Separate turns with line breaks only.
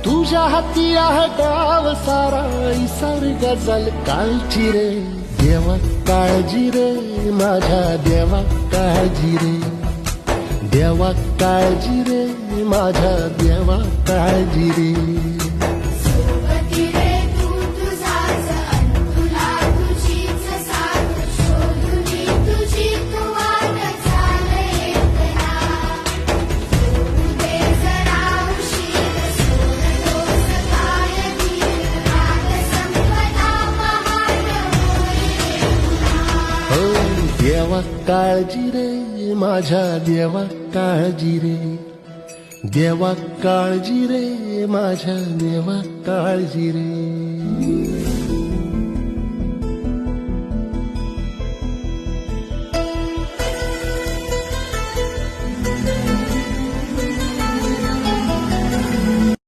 तुझ्या हाती आहे गाव सारा, इसार गजल कालची रे. देवा काळजी रे माझ्या देवा काळजी रे. देवा काळजी रे माझ्या देवा काळजी रे.
सोबती रे तू तुझाच अन तुला तुझीच साथ, शोधुनी तुझी तू वाट चाल एकला. सोडू दे जरा उशीर, सोडतोस काय धीर, रात संपदा पहाट होईल पुन्हा.
हो देवा काळजी रे माझ्या देवा काळजी रे. देवा काळजी रे माझ्या देवा काळजी रे.